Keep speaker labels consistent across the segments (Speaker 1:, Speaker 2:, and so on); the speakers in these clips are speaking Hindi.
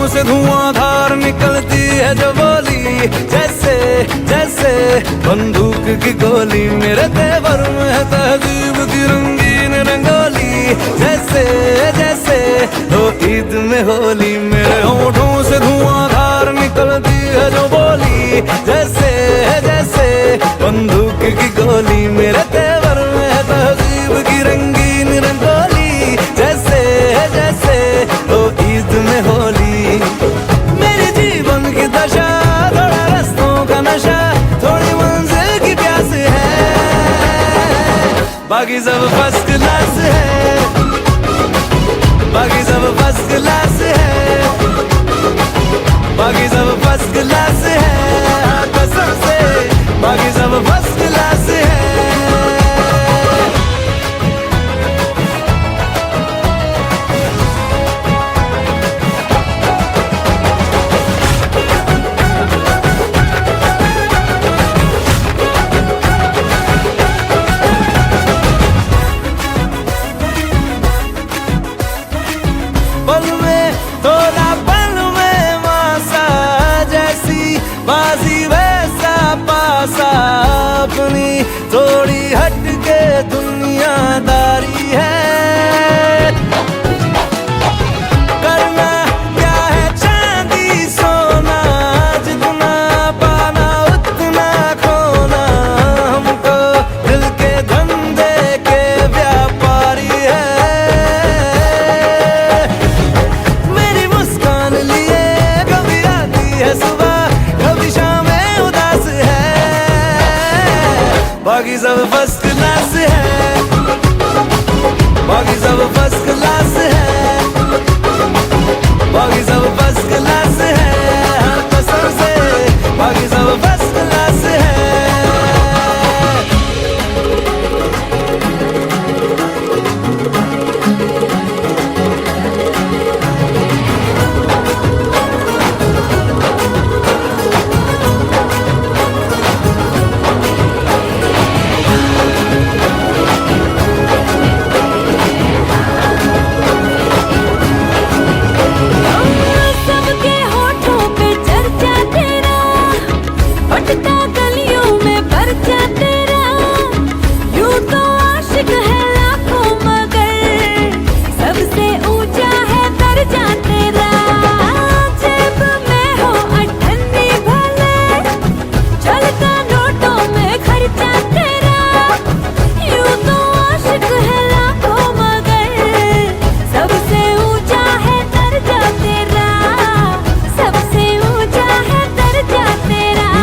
Speaker 1: से धुआंधार निकलती है जो बोली, जैसे जैसे बंदूक की गोली। मेरे तेवर में है तहजीब की रंगीन रंगोली, जैसे जैसे हो ईद में होली। मेरे होठों से धुआंधार निकलती है जो बोली, जैसे जैसे बंदूक की गोली। मेरे तेवर में है तहजीब की रंगीन रंगोली, जैसे जैसे हो ईद में होली। मेरे जीवन की दशा थोड़ा रस्तों का नशा, थोड़ी मंजिल की प्यास है, बाकी सब फर्स्ट क्लास है, बाकी सब फर्स्ट क्लास है, बाकी सब फर्स्ट क्लास है, कसम से बाकी सब फर्स्ट क्लास है। पल में थोड़ा पल में मासा, जैसी बाजी वैसा पासा। अपनी थोड़ी हटके दुनियादारी है, करना क्या है चांदी सोना, जितना पाना उतना खोना। हमको दिल के धंधे के व्यापारी है, बाकी सब फर्स्ट क्लास है, बाकी सब फर्स्ट क्लास है, बाकी सब फर्स्ट क्लास है, कसम से बाकी सब फर्स्ट क्लास है।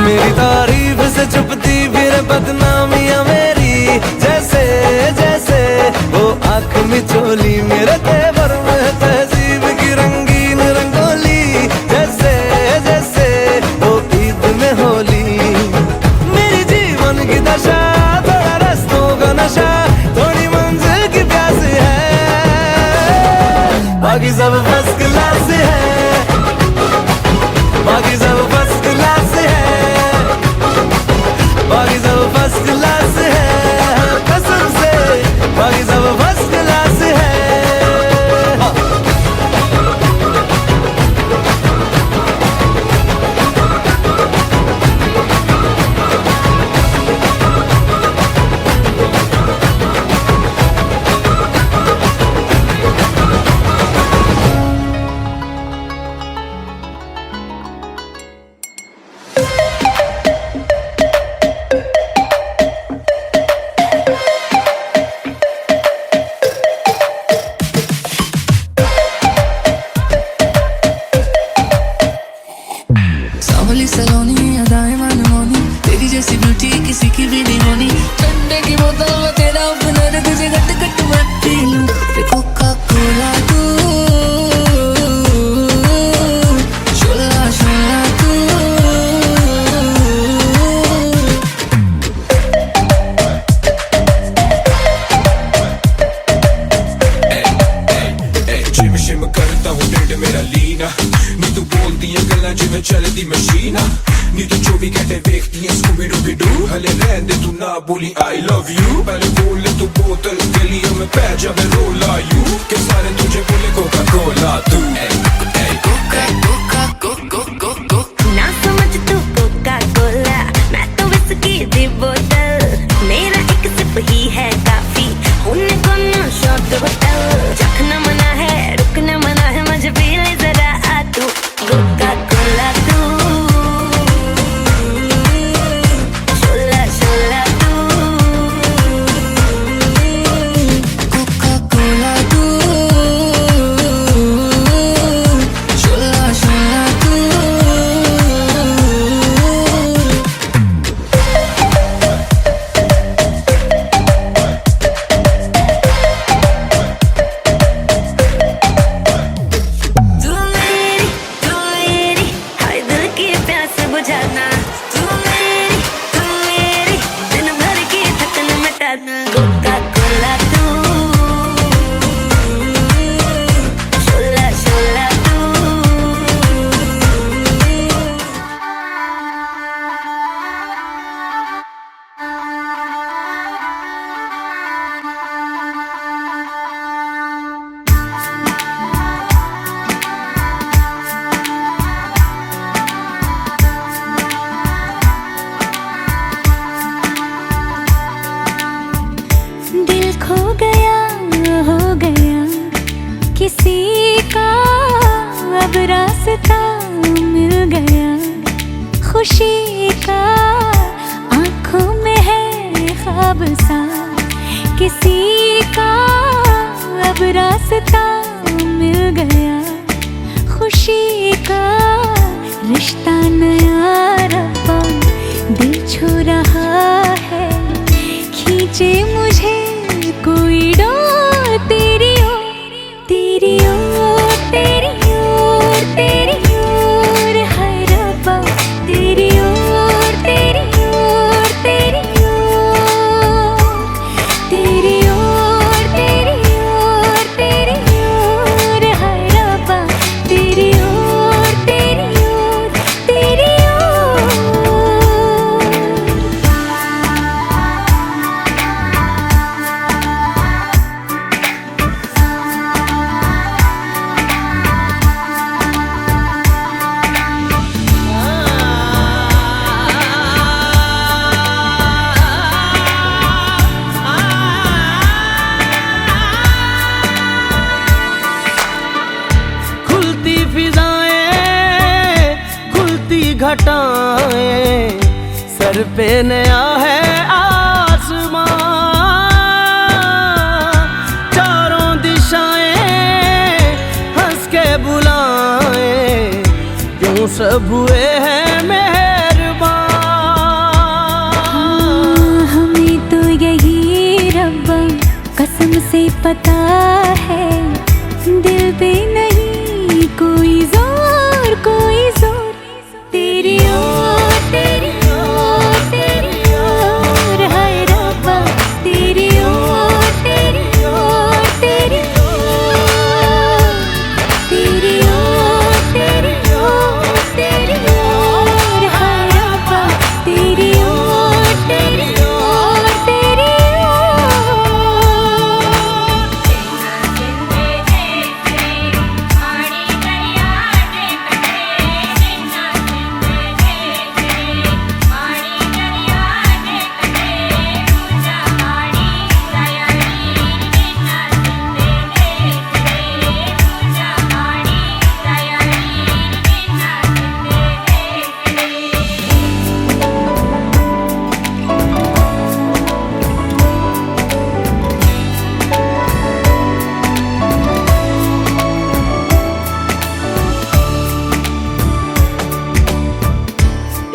Speaker 1: मेरी तारीफ से छुपती फिर बदनामियां मेरी, जैसे जैसे वो आंख में चोली। मेरे तेवर में तहजीब की रंगीन रंगोली, जैसे जैसे वो ईद में होली। मेरी जीवन की दशा थोड़ा रस्तों का नशा, थोड़ी मंजिल की प्यास है, बाकी सब फर्स्ट क्लास है, बाकी सब फर्स्ट क्लास है, बाकी सब फर्स्ट क्लास है, कसम से बाकी सब फर्स्ट क्लास है।
Speaker 2: सलोनी अदाएं मनमोनी, तेरी जैसी ब्यूटी किसी की भी नहीं होनी। ठंडे की बोतल में तेरा ओपनर, तुझे गट गट मैं पी लूं। कोका कोला तू, शोला शोला तू।
Speaker 3: जिम शिम करता हूँ टेढ़ मेरा लीना, नी तू बोलती है गल्ला जिमें चलती मशीना। नी तू 24 घंटे देखती है स्कूबी डूबी डू, हले रहन दे तू ना बोली आई लव यू। पहले बोल तू बोतल गलियों में पै जावे रोला यू, के सारे तुझे बोले कोका कोला तू। कोका
Speaker 2: किसी का अब रास्ता मिल गया, खुशी का रिश्ता नया रब्बा दिल छू रहा है, खींचे मुझे कोई डोर तेरी ओर, तेरी ओर, तेरी ओर, तेरी ओर, हाय रब्बा तेरी ओर, तेरी ओर, तेरी ओर, तेरी ओर, तेरी ओर, तेरी ओर, हाय रब्बा तेरी ओर, तेरी ओर, तेरी
Speaker 1: खुलती फिजाएं, खुलती घटाएं, सर पे नया है आसमां, चारों दिशाएं हंस के बुलाएं, यूं सब हुए हैं मेहरबान।
Speaker 2: हमें तो यही रब्बा कसम से पता है, दिल पे नहीं कोई जोर, कोई जोर, तेरी ओर, तेरी ओर, तेरी ओर, हाय रब्बा तेरी ओर, तेरी ओर, तेरी ओर, तेरी ओर, तेरी ओर, तेरी ओर, हाय रब्बा तेरी ओर, तेरी ओर, तेरी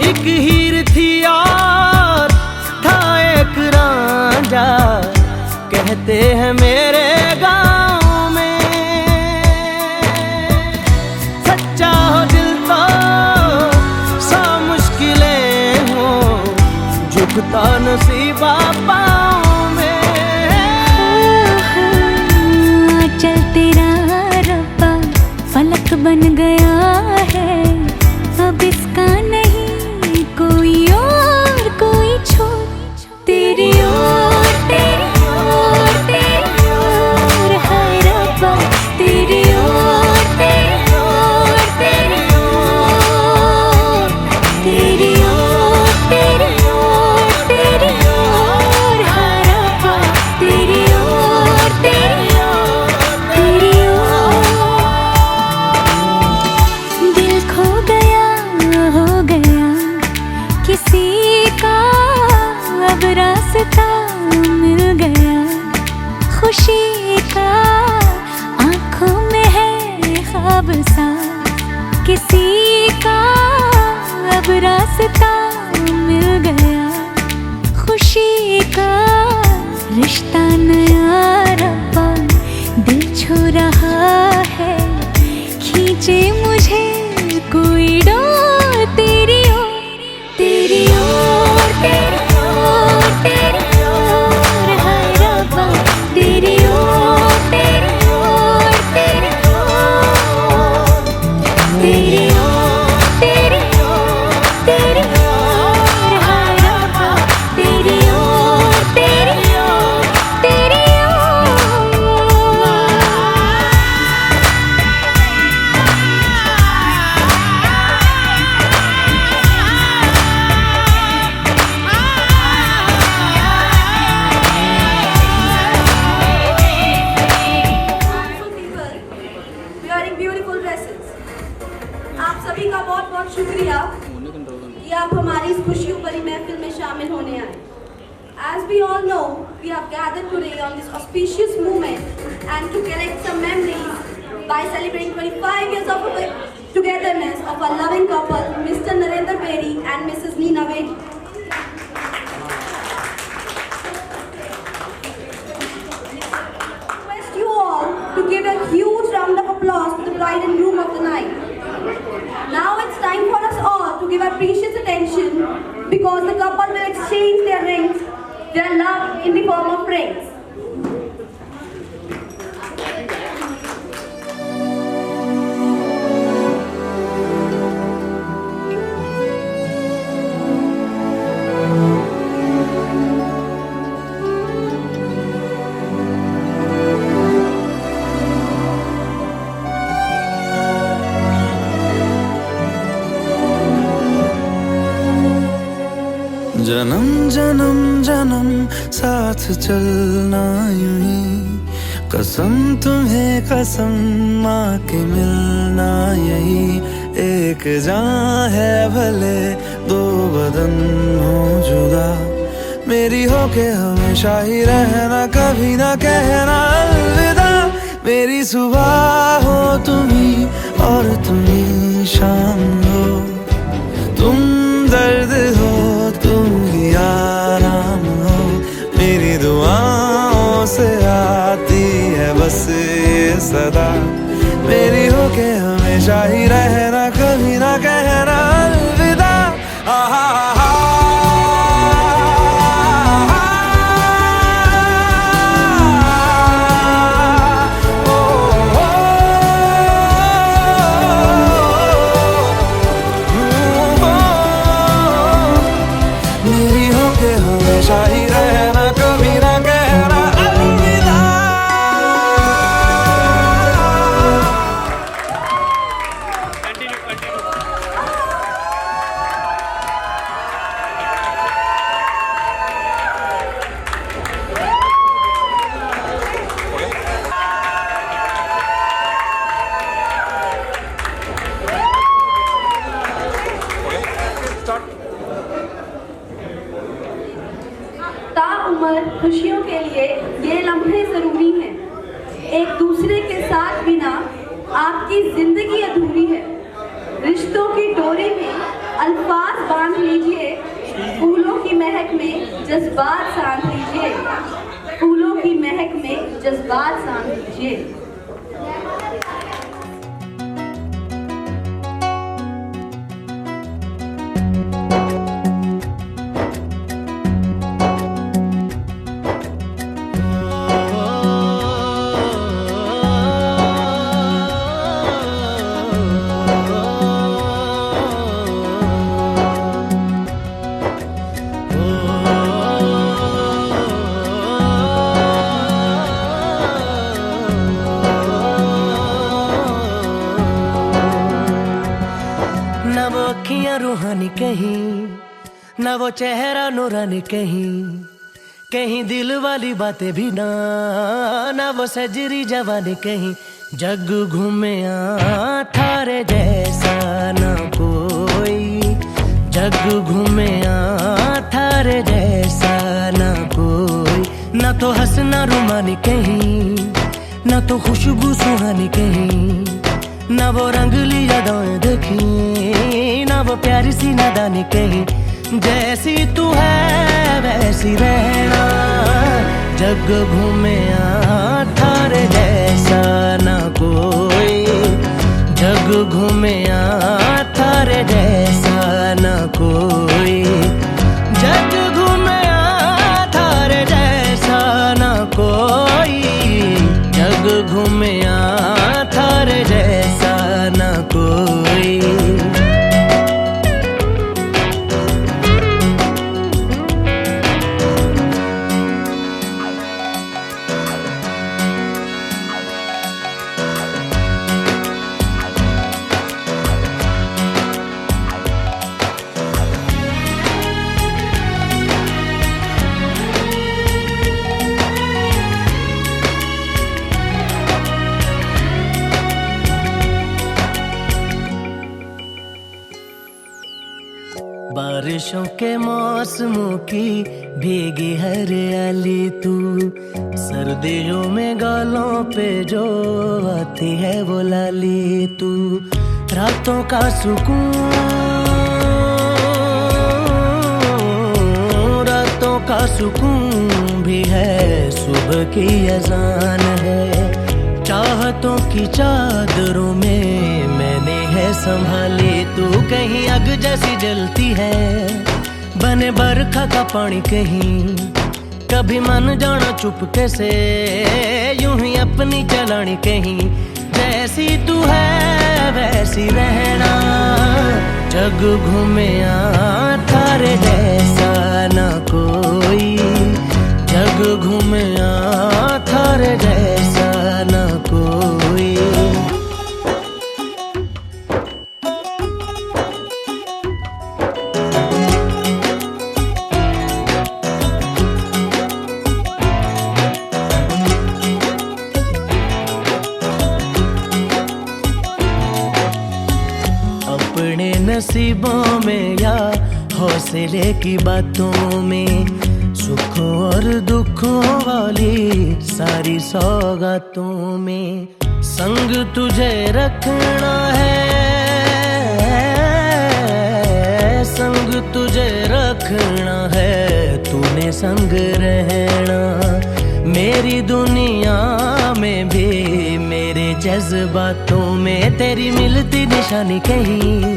Speaker 1: एक हीर थी और था एक रांझा, कहते हैं मेरे गांव में, सच्चा हो दिल तो सा मुश्किलें हो, झुकता नसीबा पाँव में।
Speaker 2: चल तेरा रब्बा फलक बन गया है, अब इसका नहीं कोई और, कोई छोर, तेरी ओर, तेरी ओर, तेरी ओर, हाय रब्बा तेरी ओर, तेरी ओर, तेरी ओर, तेरी ओर, तेरी ओर, तेरी ओर, हाय रब्बा तेरी ओर, तेरी ओर, तेरी ओर। दिल खो गया, हो गया किसी का अब रास्ता मिल गया, खुशी का आंखों में है ख्वाब सा, किसी का अब रास्ता मिल गया, खुशी का रिश्ता नया रब्बा दिल छू रहा है, खींचे मुझे कोई डोर तेरी ओर, तेरी ओर, तेरी ओर, तेरी ओर, हाय रब्बा तेरी ओर, तेरी ओर, तेरी ओर, तेरी ओर, तेरी ओर, तेरी ओर, हाय रब्बा तेरी ओर, तेरी ओर, तेरी
Speaker 4: शुक्रिया कि आप हमारी इस खुशियों भरी महफिल में शामिल होने आए। As we all know, we have gathered today on this auspicious moment and to collect some memories by celebrating 25 years of togetherness of our loving couple, Mr. Narendra Bedi and Mrs. Neena Bedi. I request you all to give a huge round of applause to the bride and groom of the night. Now it's time for us all to give our precious attention because the couple will exchange their rings, their love in the form of rings.
Speaker 1: जन्म जन्म जन्म साथ चलना यूं ही, कसम तुम्हें कसम माँ के मिलना यही। एक जान है भले दो बदन हो जुदा, मेरी हो के हमेशा ही रहना, कभी ना कहना अलविदा। मेरी सुबह हो तुम्ही और तुम्ही शाम हो, तुम दर्द हो तुम ही आराम हो। मेरी दुआओं से आती है बस ये सदा, मेरी हो के हमेशा ही रहना, कभी ना कहना अलविदा। हमेशा ही रहना, कभी ना कहना अलविदा।
Speaker 4: ताउम्र खुशियों के लिए ये लम्हे जरूरी हैं, एक दूसरे के साथ बिना आपकी जिंदगी अधूरी है। रिश्तों की डोरी में अल्फाज बांध लीजिए, फूलों की महक में जज्बात सांध लीजिए, फूलों की महक में जज्बात सांध लीजिए।
Speaker 5: न वो अखियां रूहानी कहीं, न वो चेहरा नूरानी कहीं, कहीं दिल वाली बातें भी ना, न वो सजरी जवानी कहीं। जग घूमे थारे जैसा न कोई, जग घूमे थारे जैसा न कोई। न तो हंसना रुमानी कहीं, न तो खुशबू सुहानी कहीं, न वो रंगली यादें देखी, न वो प्यारी सी नादानी कहीं। जैसी तू है वैसी रहना, जग घूमे थारे जैसा न कोई, जग घूमे थारे जैसा न कोई, जग घूमे थारे जैसा न कोई, जग घूमे थारे जैसा न कोई। बारिशों के मौसमों की भीगी हरियाली तू, सर्दियों में गालों पे जो आती है वो लाली तू, रातों का सुकून, रातों का सुकून भी है, सुबह की अजान है, चाहतों की चादरों में मैंने है संभाली तू, कहीं आग जैसी जलती है, बने बरखा का पानी कहीं, कभी मन जाना चुपके से, यूं ही अपनी चलानी कहीं, जैसी तू है वैसी रहना, जग घूमे थारे जैसा ना कोई, जग घूमे थारे जैसा ना कोई। अपने नसीबों में या हौसले की बातों में, सुखों और दुखों वाली सारी सौगातों में, संग तुझे रखना है, संग तुझे रखना है, तूने संग रहना, मेरी दुनिया में भी मेरे जज्बातों में, तेरी मिलती निशानी कहीं,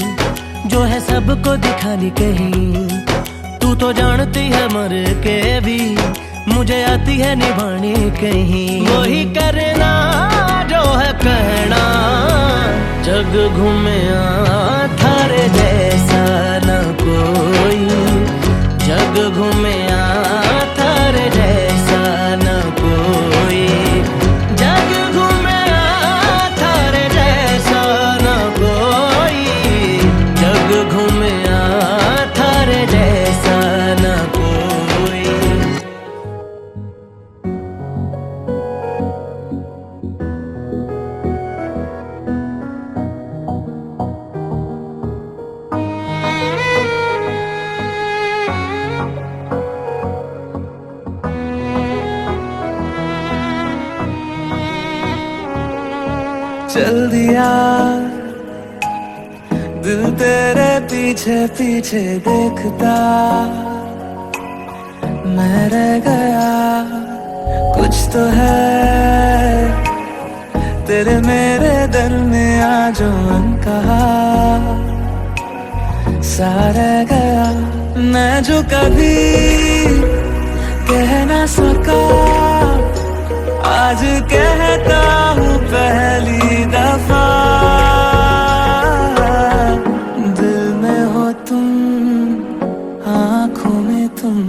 Speaker 5: जो है सबको दिखानी कहीं, तू तो जानती है मर के भी मुझे आती है निभानी कहीं, वही करना जो है कहना, जग घूमे थारे जैसा न कोई, जग घूमे थारे जैसा न कोई, जग घूमे थारे जैसा न कोई, जग घूमे थारे जैसा न कोई।
Speaker 1: चल दिया दिल तेरे पीछे पीछे देखता, मैं रह गया कुछ तो है तेरे मेरे दरमियां जो अनकहा, सा रह गया मैं जो कभी कह ना सका, आज कहता हूँ पहली दफा, दिल में हो तुम, आँखों में तुम,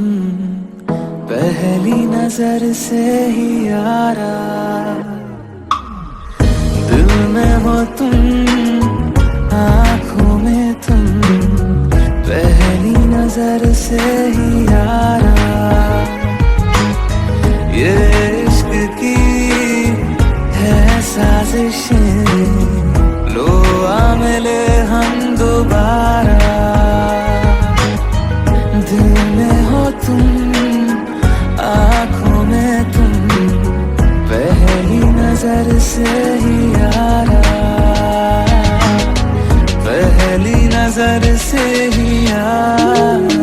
Speaker 1: पहली नजर से ही यारा, दिल में हो तुम, आँखों में तुम, पहली नजर से ही यारा, ये इश्क की है साजिशें, लो आ मिले हम दोबारा, दिल में हो तुम, आँखों में तुम, पहली नजर से ही यारा, पहली नजर से ही यारा।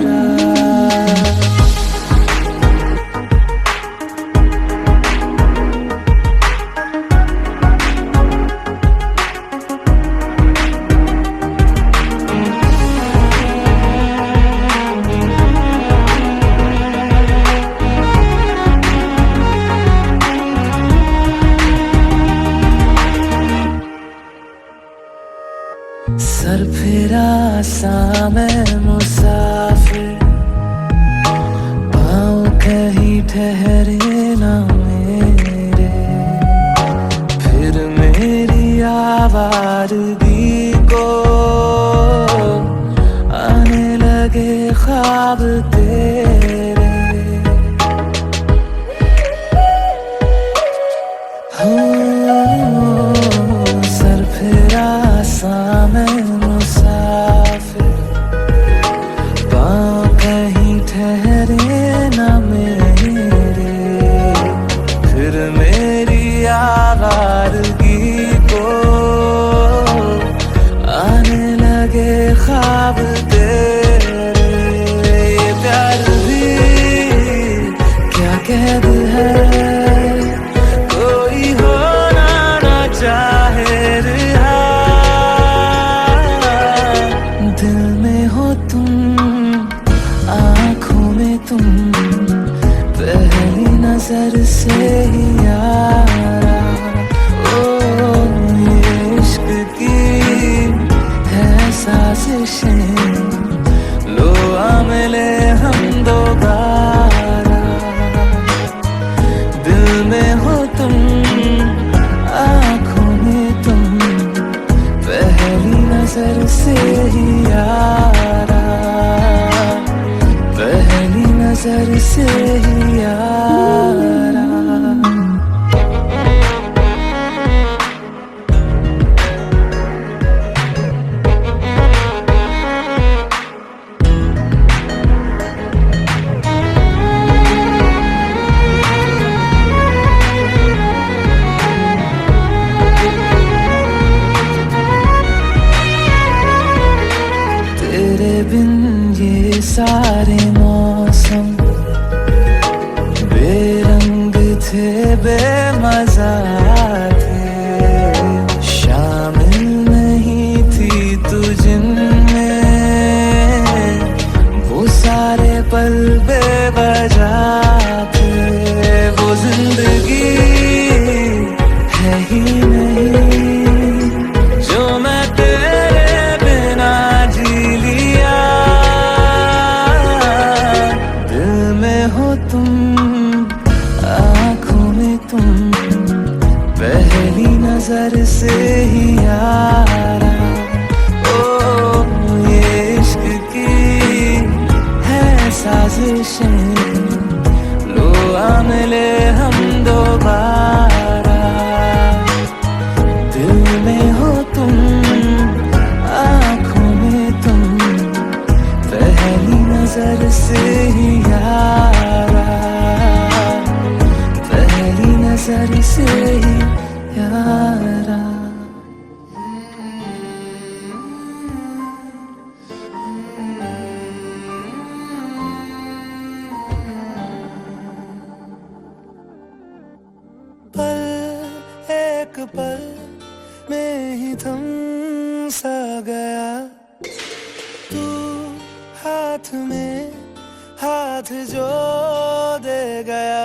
Speaker 1: सर फिरा सा मैं मुसाफिर, पाँव कहीं ठहरे ना मेरे, फिर मेरी आवारगी को आने लगे ख्वाब तेरे, हो सर फिरा सा मैं मुसाफिर,
Speaker 5: साजिशें, लो आ मिले हम दोबारा। दिल में हो तुम, आँखों में तुम, पहली नजर से ही यारा, पहली नजर से ही यारा। तेरे बिन ये सारे मौसम बेरंग थे, बेमजा थे, शामिल नहीं थी तू जिनमें, वो सारे पल बेवजह थे। वो जिंदगी है ही नहीं जो मैं तेरे बिना जी लिया। दिल में हो तुम, आँखों में तुम, पहली नजर से ही यारा। ओ ये इश्क की है साजिशें, लो आ मिले हम दोबारा। दिल में हो तुम, आँखों में तुम, पहली नजर से ही यारा, पहली नजर से ही यारा। पल एक पल में ही थम सा गया, तू हाथ में हाथ जो दे गया।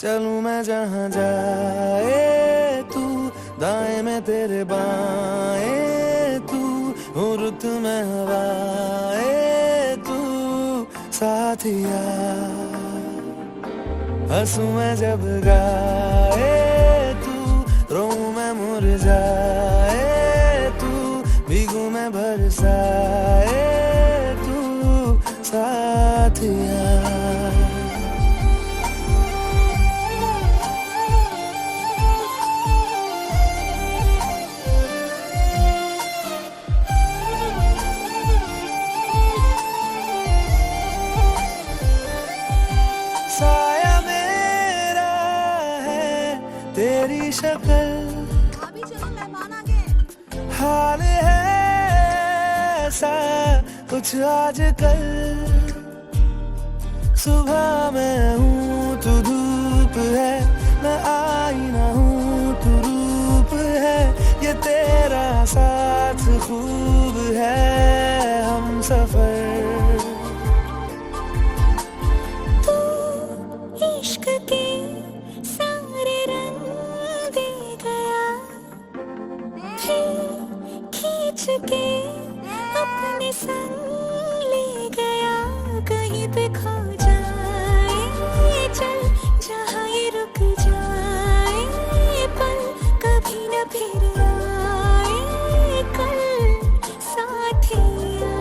Speaker 5: चलूं मैं जहाँ जाए तू, दाएं में तेरे बाएं तू, हूँ रुत में हवाए तू साथिया। हंसूं मैं जब गाए तू, रोऊं मैं मुरझाए तू, भीगूं मैं बरसाए तू साथिया। साया मेरा है तेरी शक्ल,
Speaker 6: अभी चलो मेहमान आ गए।
Speaker 5: हाल है ऐसा कुछ आजकल। सुबह मैं हूँ तू धूप है, मैं आईना हूँ तू रूप है। ये तेरा साथ खूब है हम सफर।
Speaker 6: इश्क के सारे रंग दे गया, फिर खींच के अपने संग ले गया। कहीं पे खो जाए चल, जहाँ ये रुक जाए पल, कभी न फिर आए कल साथिया।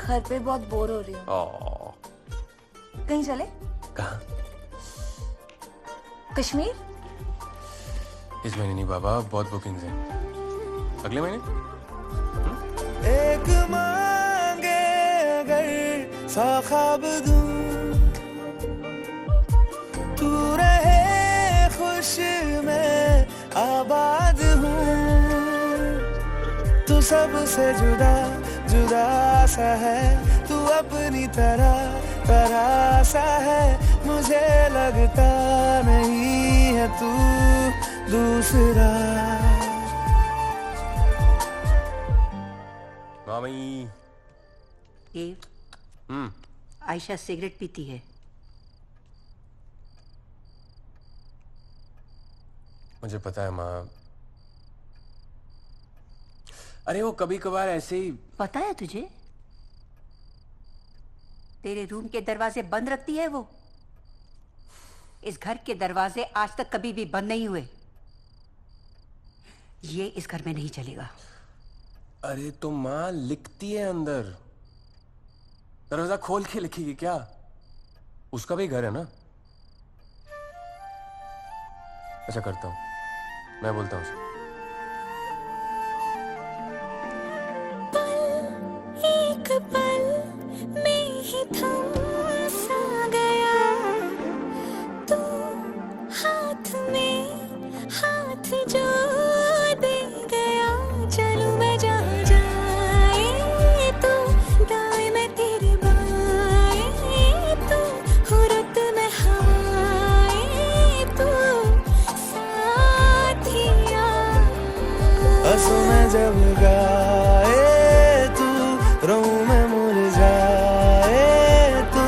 Speaker 6: घर पे बहुत बोर हो रही हूँ, कहीं चले?
Speaker 7: कहाँ?
Speaker 6: कश्मीर?
Speaker 7: इस महीने नहीं बाबा, बहुत बुकिंग्स हैं। अगले महीने?
Speaker 5: एक मांगे अगर सा ख्वाब दूं, तू रहे खुश मैं आबाद हूँ। सबसे जुदा जुदा सा है तू अपनी तरह
Speaker 1: तरह सा है, मुझे लगता नहीं है तू दूसरा।
Speaker 7: मामी।
Speaker 8: देव, आयशा सिगरेट पीती है।
Speaker 7: मुझे पता है माँ। अरे वो कभी कभार ऐसे ही।
Speaker 8: पता है तुझे? तेरे रूम के दरवाजे बंद रखती है वो। इस घर के दरवाजे आज तक कभी भी बंद नहीं हुए। ये इस घर में नहीं चलेगा।
Speaker 7: अरे तो माँ लिखती है अंदर, दरवाजा खोल के लिखेगी क्या? उसका भी घर है ना। अच्छा करता हूँ, मैं बोलता हूँ उसे।
Speaker 2: एक पल में ही थम सा गया तू, हाथ में हाथ जो दे गया। चलूं मैं जहाँ जाए तू, दाएं मैं तेरे बाएं तू, हो रुत में हवाएं तू, साथिया।
Speaker 1: हंसू मैं जब गाए तू, रोऊं मैं मुरझाए तू,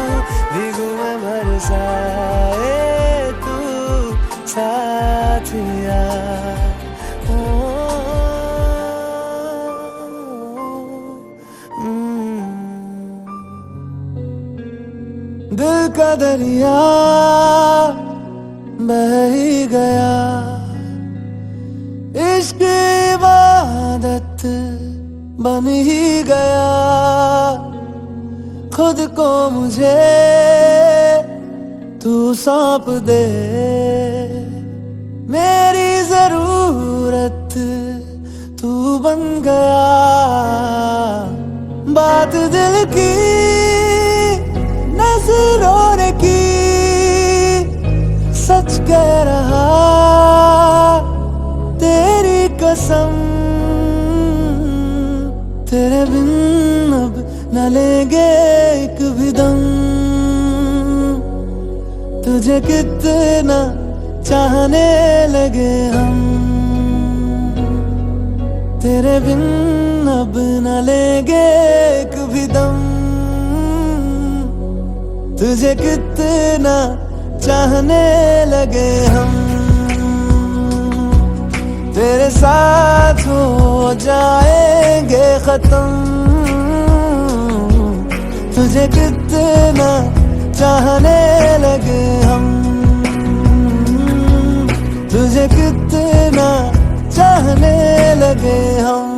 Speaker 1: भीगू मैं बरसाए तू, साथिया। दिल का दरिया बह ही गया, इश्क इबादत बन ही गया। खुद को मुझे तू सौंप दे, मेरी जरूरत तू बन गया। बात दिल की नजरों ने की, सच कह रहा तेरी कसम। तेरे बिन अब न लेंगे एक भी दम, तुझे कितना चाहने लगे हम। तेरे बिन अब न लेंगे एक भी दम, तुझे कितना चाहने लगे हम। तेरे साथ हो जाएंगे खत्म, तुझे कितना चाहने लगे हम। तुझे कितना चाहने लगे हम।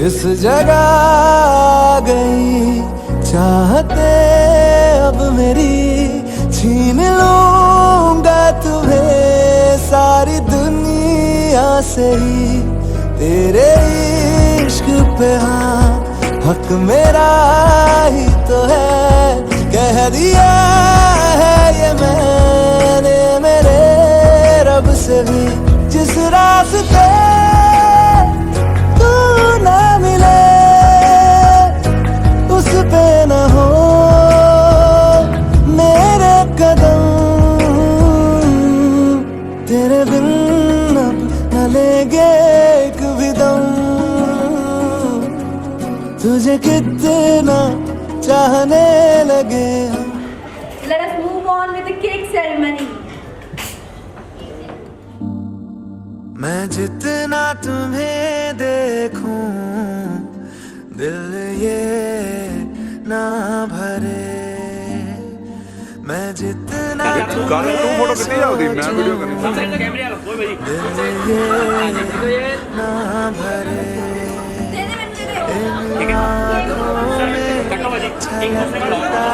Speaker 1: इस जगह आ गई चाहते अब मेरी, छीन लूंगा तुम्हें सारी दुनिया से ही। तेरे इश्क पे हाँ हक मेरा ही तो है, कह दिया है ये मैंने मेरे रब से भी। जिस रास्ते ना मिले उस पे न हो मेरे कदम। तेरे बिन अब न लेंगे एक भी दम, तुझे कितना चाहने लगे हम।
Speaker 4: Let us move on with the cake ceremony.
Speaker 1: मैं जितना तुम्हें देखूं दिल ये ना भरे, मैं जितना तुम्हें दिल ये ना भरे। इन आँखों में छलकता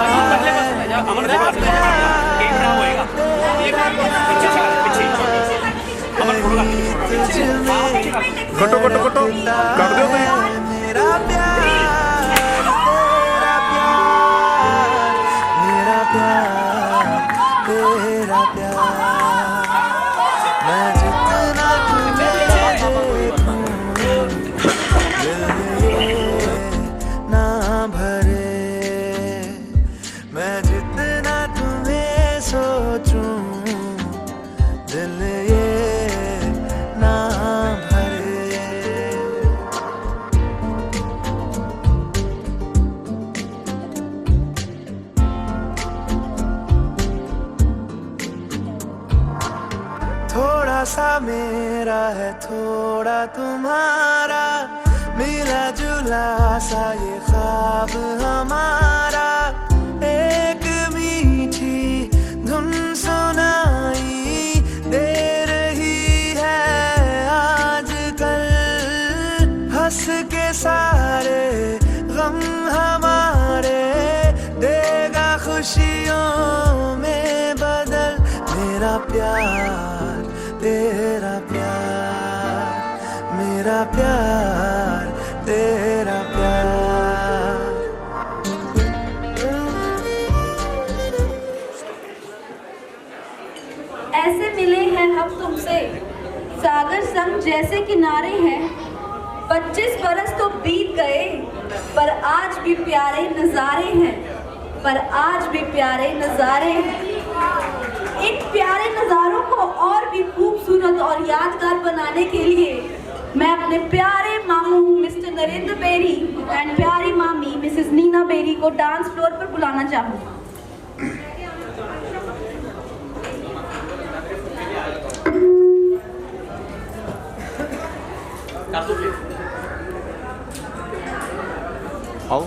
Speaker 9: कटो कटो कटो कर दो
Speaker 1: मेरा प्यार, तेरा प्यार, मेरा
Speaker 5: प्यार मैं जितना तुझे देखूं दिल ये ना भरे मैं जितना तुम्हें सोचूं दिल ये ना भरे थोड़ा सा मेरा है थोड़ा तुम्हारा मिला जुला सा ये ख्वाब हमारा एक मीठी धुन सुनाई दे रही है आजकल हंस के सारे गम हमारे देगा खुशियों में बदल मेरा प्यार तेरा प्यार मेरा प्यार तेरा प्यार
Speaker 4: ऐसे मिले हैं हम तुमसे सागर संग जैसे किनारे हैं 25 बरस तो बीत गए पर आज भी प्यारे नजारे हैं पर आज भी प्यारे नजारे हैं इन प्यारे नजारों को और भी खूबसूरत और यादगार बनाने के लिए मैं अपने प्यारे मामू मिस्टर नरेंद्र बेरी एंड प्यारी मामी मिसेस नीना बेरी को डांस फ्लोर पर बुलाना चाहूँगी।
Speaker 7: आओ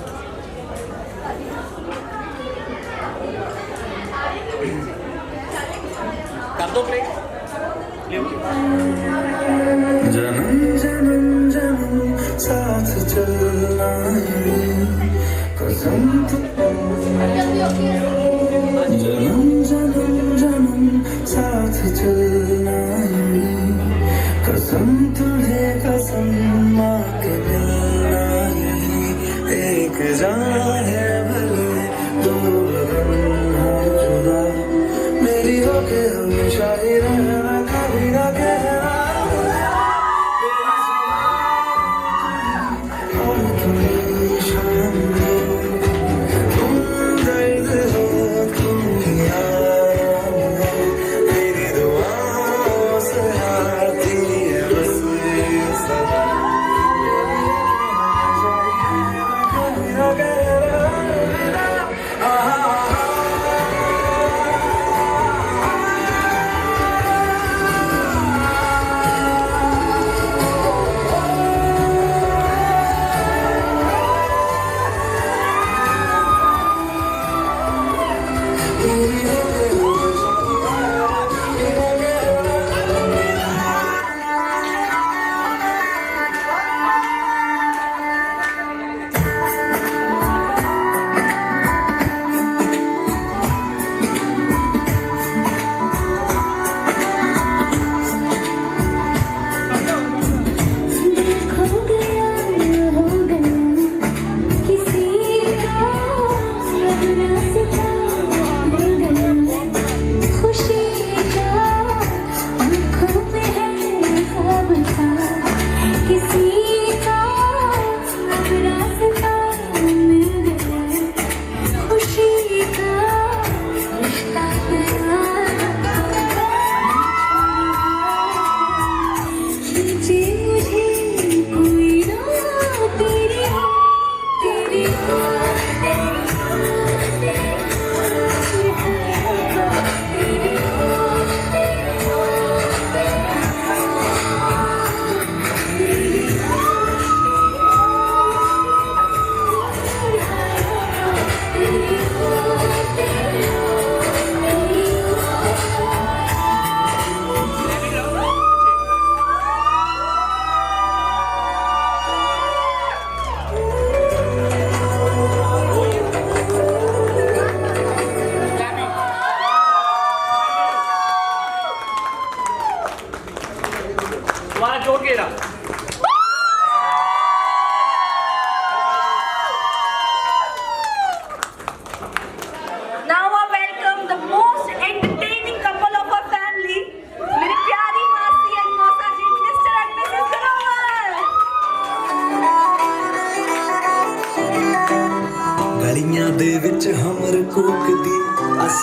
Speaker 7: कर दो प्ले
Speaker 5: जन्म जन्म जन्म साथ चलना है कसम जन्म जन्म जन्म साथ चलना है कसम तुझे कसम माँ के मिलना है एक जान है भले दो लगन हो जुदा मेरी होके हमेशा ही रहना कभी ना कहना
Speaker 2: किसी का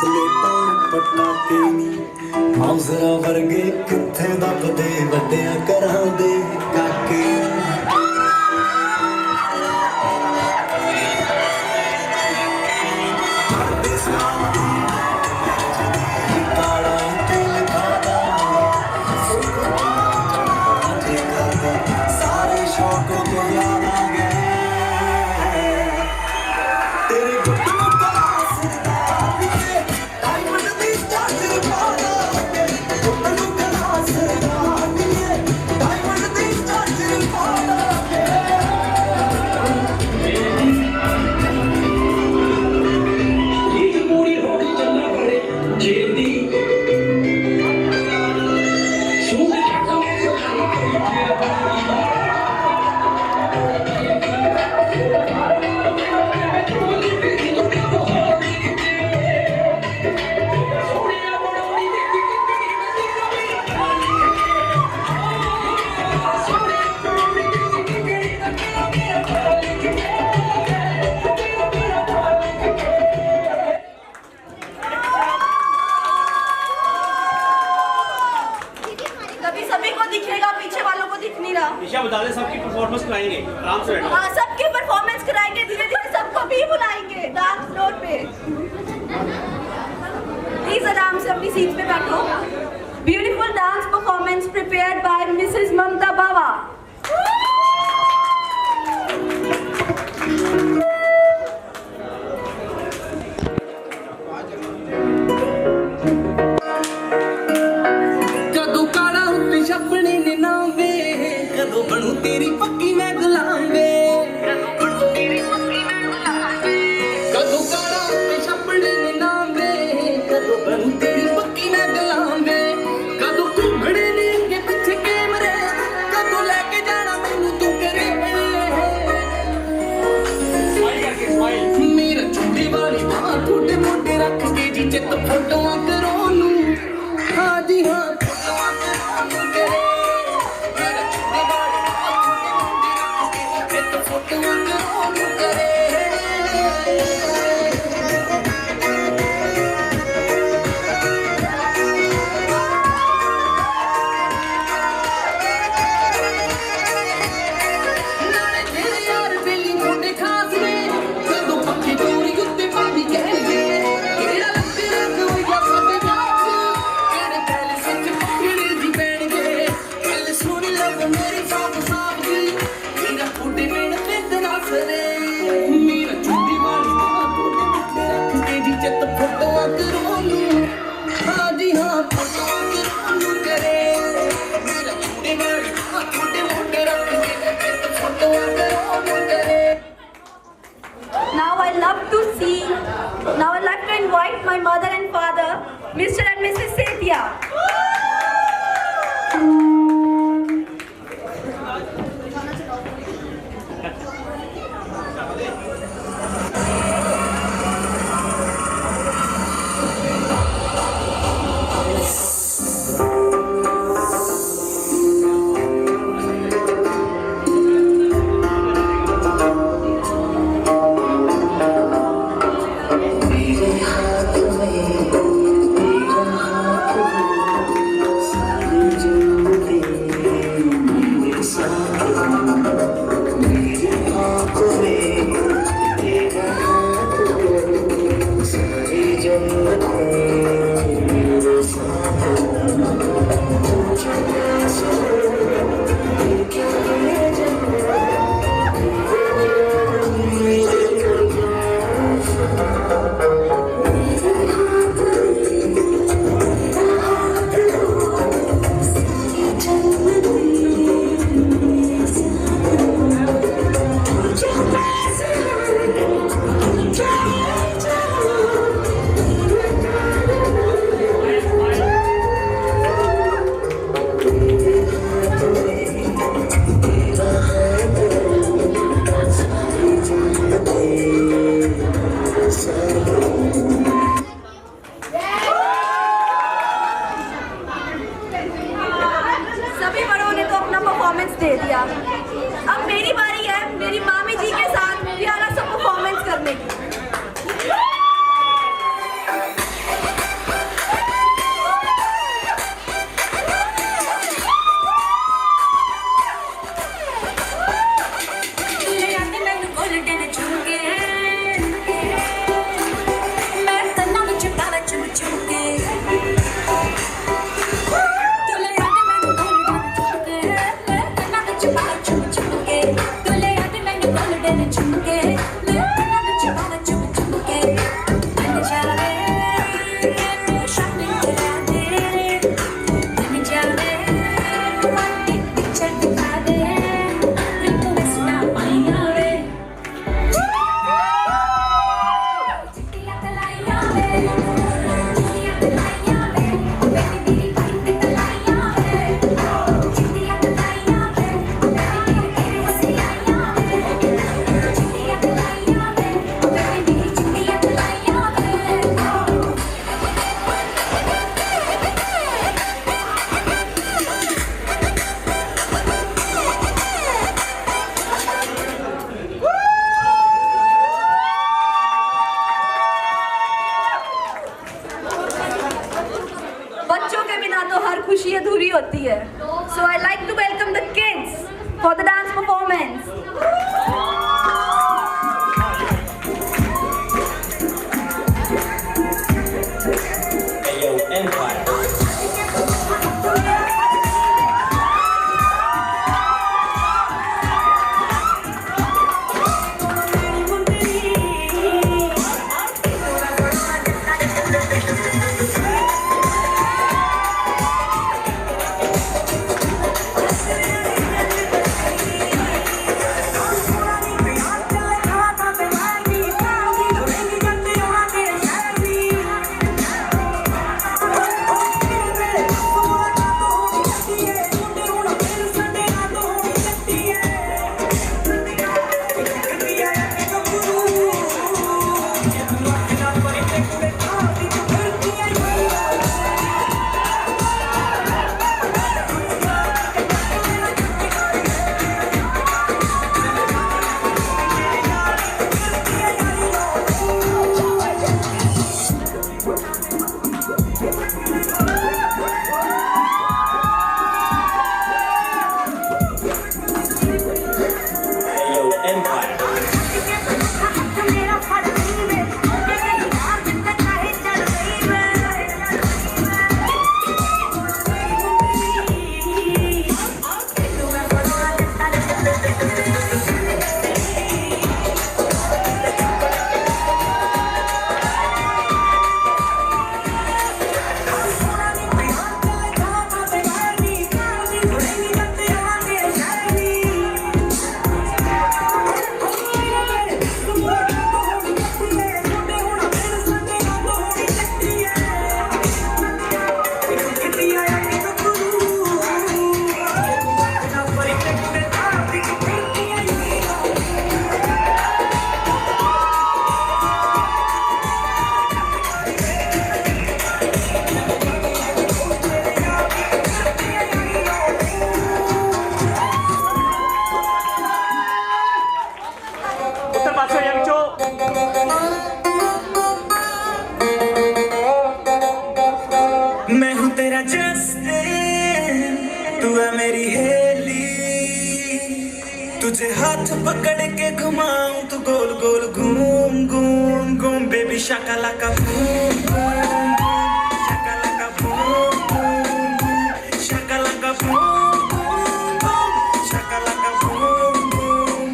Speaker 1: ਸਲੇਟਾਂ ਪਟਾਕੇ ਨੀ ਮੌਜ਼ਰਾ ਵਰਗੇ ਕਿੱਥੇ ਦੱਬਦੇ ਵੱਡਿਆਂ ਘਰਾਂ ਦੇ ਕਾਕੇ ਸਾਰੇ ਸ਼ੌਕ ਪੁਰਾਣਾ ਗਏ ਤੇਰੇ ਗੁੱਟ ਨੂੰ ਕਲਾਸ ਦੇ ਡਾਇਮੰਡ ਦੀ ਚਾਦਰ ਪਾਣਾ ਗੁੱਟ ਨੂੰ ਕਲਾਸ ਦੇ ਡਾਇਮੰਡ ਦੀ ਚਾਦਰ ਪਾਣਾ ਇਹ ਪੂਰੀ ਹੋ ਗਈ ਚੱਲਣਾ ਪੜੇ ਜੇਬ ਦੀ
Speaker 4: कभी सभी को दिखेगा, पीछे वालों को दिख नहीं रहा।
Speaker 10: ईशा बता दे, सबकी परफॉर्मेंस कराएंगे, आराम से बैठो।
Speaker 4: हाँ, सबकी परफॉर्मेंस कराएंगे, धीरे धीरे सबको भी बुलाएंगे डांस फ्लोर पे। प्लीज आराम से अपनी सीट पे बैठो। Beautiful dance performance prepared by Mrs Mamta Bawa.
Speaker 5: ਕਦੋਂ ਕਾਲਾ ਉੱਤੇ ਛੱਪਣੇ ਨੇ ਨਾਮ ਵੇ ਕਦੋਂ ਬਣੂ ਤੇਰੀ ਪੱਕੀ ਮੈਂ ਗੁਲਾਮ ਵੇ ਕਦੋਂ ਬਣੂ ਤੇਰੀ ਪੱਕੀ ਮੈਂ ਗੁਲਾਮ ਵੇ ਕਦੋਂ ਕਾਲਾ ਉੱਤੇ ਛੱਪਣੇ ਨੇ ਨਾਮ ਵੇ ਕਦੋਂ ਬਣੂ ਤੇਰੀ ਪੱਕੀ ਮੈਂ ਗੁਲਾਮ ਵੇ ਕਦੋਂ ਘੁੰਮੜੇ ਨੇ ਅੱਗੇ ਪਿੱਛੇ ਕੈਮਰੇ ਕਦੋਂ ਲੈ ਕੇ ਜਾਣਾ ਮੈਨੂੰ ਤੂੰ ਕਰੇ
Speaker 10: स्माइल करके स्माइल।
Speaker 5: ਮੇਰਾ ਚੁੰਡੀ ਵਾਲੀ ਬਾਹ ਤੁਹਾਡੇ ਮੋਢੇ ਰੱਖ ਕੇ ਜੀ ਚਿੱਤ ਫੋਟੋਆਂ ਕਰੋ ਨੂੰ ਹਾਂ ਜੀ ਹਾਂ ਫੋਟੋਆਂ ਕਰੋ ਨੂੰ ਕਰੇ ਮੇਰਾ ਚੁੰਡੀ ਵਾਲੀ ਬਾਹ ਤੁਹਾਡੇ ਮੋਢੇ ਰੱਖ ਕੇ ਜੀ ਚਿੱਤ ਫੋਟੋਆਂ ਕਰੋ ਨੂੰ ਕਰੇ ਨਾਲੇ ਤੇਰੇ ਯਾਰ ਬੇਲੀ ਮੁੰਡੇ ਖਾਸ ਨੇ ਕਦੋਂ ਪੱਖੀ ਚੋਰੀ ਉੱਤੇ ਪਾਦੀ ਕਹਿਣਗੇ ਕਿਹੜਾ ਲੱਤੇ ਰੰਗ ਹੋਇਆ ਸਾਡੇ ਨਾਚ ਕਿਹੜੇ ਪਹਿਲੇ ਸੱਚ ਪਕੜੇ ਦੀ ਪੈਣਗੇ ਗੱਲ ਸੁਣੀ ਲੱਗ ਮੇਰੀ ਸਾਫ ਸਾਫ ਦੀ ਮੇਰਾ ਫੁੱਟੇ ਮੇਨ ਪਿੰਡ ਨਾ ਸਰੇ ਮੇਰਾ ਚੁੰਡੀ ਵਾਲੀ ਬਾਹ ਤੁਹਾਡੇ ਮੁੰਡੇ ਰੱਖ ਕੇ ਜੀ ਚਿੱਤ ਫੋਟੋਆਂ ਕਰੋ ਨੂੰ ਹਾਂ ਜੀ ਹਾਂ ਫੋਟੋਆਂ ਕਰੋ ਨੂੰ ਕਰੇ ਮੇਰਾ ਚੁੰਡੀ ਵਾਲੀ ਬਾਹ ਤੁਹਾਡੇ ਮੁੰਡੇ ਰੱਖ ਕੇ ਜੀ ਚਿੱਤ ਫੋਟੋਆਂ ਕਰੋ ਨੂੰ ਕਰੇ
Speaker 4: Now I'd like to invite my mother and father, Mr. and Mrs. Sethia. Performance दे दिया। अब मेरी बारी है मेरी मामी जी के साथ प्यारा सा परफॉर्मेंस करने की। बिना तो हर खुशी अधूरी होती है. So I like to welcome the kids for the dance performance.
Speaker 5: मैं हूँ तेरा जस्टिन, तू है मेरी हेली, तुझे हाथ पकड़ के घुमाऊं तो गोल गोल घूम घूम घूम baby Shakalaka boom boom Shakalaka boom boom Shakalaka boom boom Shakalaka boom boom.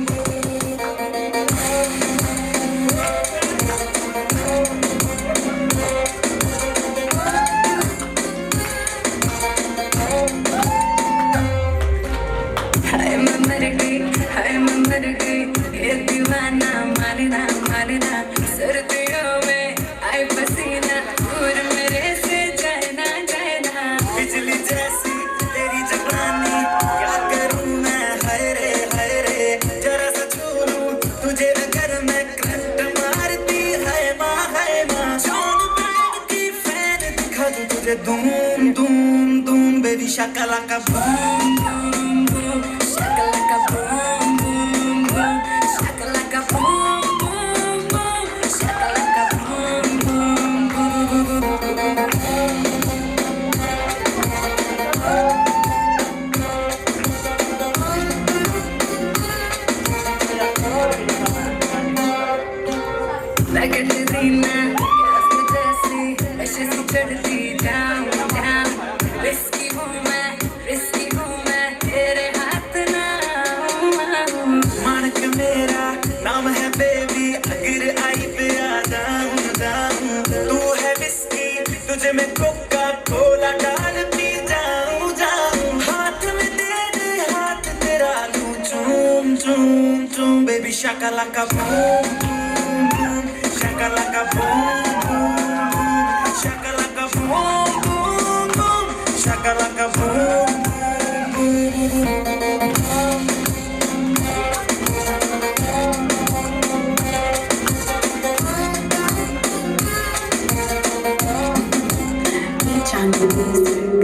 Speaker 5: हाय मैं मर गई ये दीवाना मारना मारना सर्दियों में आए पसीना और मेरे से जाए ना बिजली जैसी तेरी जवानी क्या करूं मैं हाय रे जरा सा छू लूं तुझे अगर मैं करंट मारती है माँ जॉन ब्रेड की फैन दिखा दूं तुझे धूम धूम धूम baby Shakalaka boom boom boom Shakalaka boom boom boom Shakalaka boom boom boom Shakalaka boom boom boom. मैं कहती ना जैसी ऐसे सी चढ़ती down down risky हूँ मैं तेरे हाथ ना मानक मेरा नाम है बेबी अगर आई पे आ जाऊं तू है विस्की तुझे मैं कोका कोला डाल पी जाऊं हाथ में दे दे हाथ तेरा लूं चूम baby Shakalaka boom boom boom Shakalaka boom boom boom Shakalaka boom boom boom Shakalaka boom boom boom. Change the music.